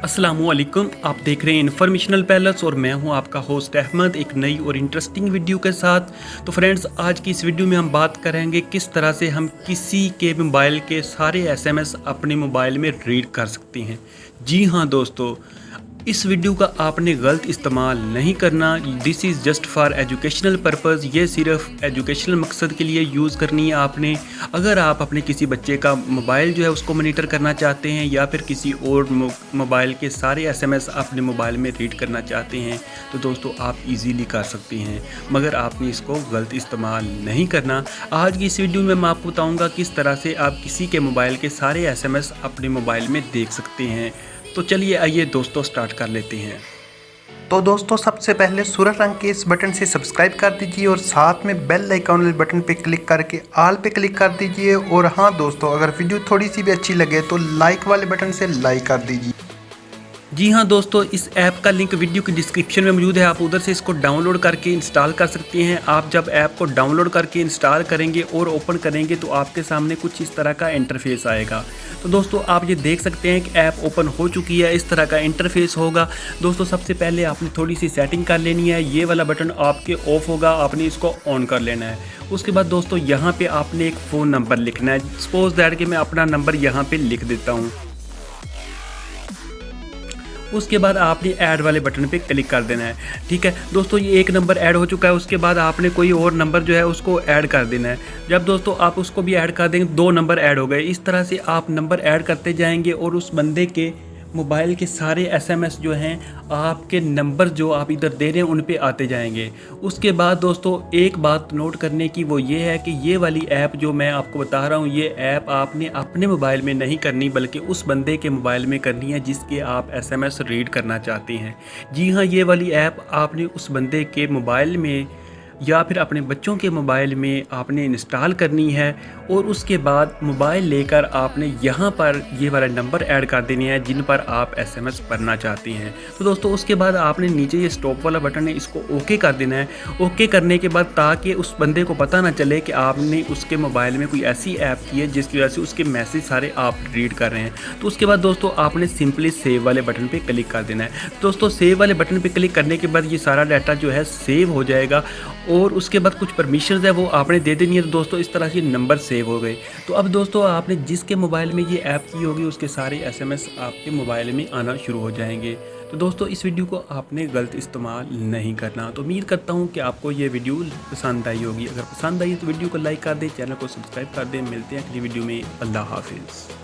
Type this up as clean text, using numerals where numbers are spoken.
अस्सलामुअलैकुम, आप देख रहे हैं इन्फॉर्मेशनल पैलेस और मैं हूं आपका होस्ट अहमद एक नई और इंटरेस्टिंग वीडियो के साथ। तो फ्रेंड्स, आज की इस वीडियो में हम बात करेंगे किस तरह से हम किसी के मोबाइल के सारे एसएमएस अपने मोबाइल में रीड कर सकते हैं। जी हाँ दोस्तों, इस वीडियो का आपने गलत इस्तेमाल नहीं करना। This is just for educational purpose. ये सिर्फ एजुकेशनल मकसद के लिए यूज़ करनी है आपने। अगर आप अपने किसी बच्चे का मोबाइल जो है उसको मॉनिटर करना चाहते हैं या फिर किसी और मोबाइल के सारे एसएमएस अपने मोबाइल में रीड करना चाहते हैं तो दोस्तों आप इजीली कर सकते हैं, मगर आपने इसको गलत इस्तेमाल नहीं करना। आज की इस वीडियो में मैं आपको बताऊँगा किस तरह से आप किसी के मोबाइल के सारे एसएमएस अपने मोबाइल में देख सकते हैं। तो चलिए आइए दोस्तों स्टार्ट कर लेते हैं। तो दोस्तों, सबसे पहले सूरज रंग के इस बटन से सब्सक्राइब कर दीजिए और साथ में बेल आइकॉन वाले बटन पे क्लिक करके ऑल पे क्लिक कर दीजिए। और हाँ दोस्तों, अगर वीडियो थोड़ी सी भी अच्छी लगे तो लाइक वाले बटन से लाइक कर दीजिए। जी हाँ दोस्तों, इस ऐप का लिंक वीडियो की डिस्क्रिप्शन में मौजूद है। आप उधर से इसको डाउनलोड करके इंस्टॉल कर सकते हैं। आप जब ऐप को डाउनलोड करके इंस्टॉल करेंगे और ओपन करेंगे तो आपके सामने कुछ इस तरह का इंटरफेस आएगा। तो दोस्तों आप ये देख सकते हैं कि ऐप ओपन हो चुकी है, इस तरह का इंटरफेस होगा। दोस्तों सबसे पहले आपने थोड़ी सी सेटिंग कर लेनी है। ये वाला बटन आपके ऑफ होगा, आपने इसको ऑन कर लेना है। उसके बाद दोस्तों यहाँ पर आपने एक फ़ोन नंबर लिखना है। सपोज दैट कि मैं अपना नंबर यहाँ पर लिख देता हूँ। उसके बाद आपने ऐड वाले बटन पे क्लिक कर देना है। ठीक है दोस्तों, ये एक नंबर ऐड हो चुका है। उसके बाद आपने कोई और नंबर जो है उसको ऐड कर देना है। जब दोस्तों आप उसको भी ऐड कर देंगे, 2 नंबर ऐड हो गए। इस तरह से आप नंबर ऐड करते जाएंगे और उस बंदे के मोबाइल के सारे एसएमएस जो हैं आपके नंबर जो आप इधर दे रहे हैं उन पे आते जाएंगे। उसके बाद दोस्तों एक बात नोट करने की, वो ये है कि ये वाली ऐप जो मैं आपको बता रहा हूँ, ये ऐप आपने अपने मोबाइल में नहीं करनी बल्कि उस बंदे के मोबाइल में करनी है जिसके आप एसएमएस रीड करना चाहते हैं। जी हाँ, ये वाली ऐप आपने उस बंदे के मोबाइल में या फिर अपने बच्चों के मोबाइल में आपने इंस्टॉल करनी है और उसके बाद मोबाइल लेकर आपने यहाँ पर ये वाला नंबर ऐड कर देने हैं जिन पर आप एसएमएस पढ़ना चाहते हैं। तो दोस्तों उसके बाद आपने नीचे ये स्टॉप वाला बटन है, इसको ओके कर देना है। ओके करने के बाद ताकि उस बंदे को पता ना चले कि आपने उसके मोबाइल में कोई ऐसी ऐप की है जिसकी वजह से उसके मैसेज सारे आप रीड कर रहे हैं। तो उसके बाद दोस्तों आपने सिंपली सेव वाले बटन पर क्लिक कर देना है। दोस्तों सेव वाले बटन पर क्लिक करने के बाद ये सारा डाटा जो है सेव हो जाएगा और उसके बाद कुछ परमिशंस है वो आपने दे देनी है। तो दोस्तों इस तरह से नंबर सेव हो गए। तो अब दोस्तों आपने जिसके मोबाइल में ये ऐप की होगी उसके सारे एसएमएस आपके मोबाइल में आना शुरू हो जाएंगे। तो दोस्तों इस वीडियो को आपने गलत इस्तेमाल नहीं करना। तो उम्मीद करता हूँ कि आपको ये वीडियो पसंद आई होगी। अगर पसंद आई तो वीडियो को लाइक कर दें, चैनल को सब्सक्राइब कर दें। मिलते हैं अगली वीडियो में। अल्लाह हाफिज़।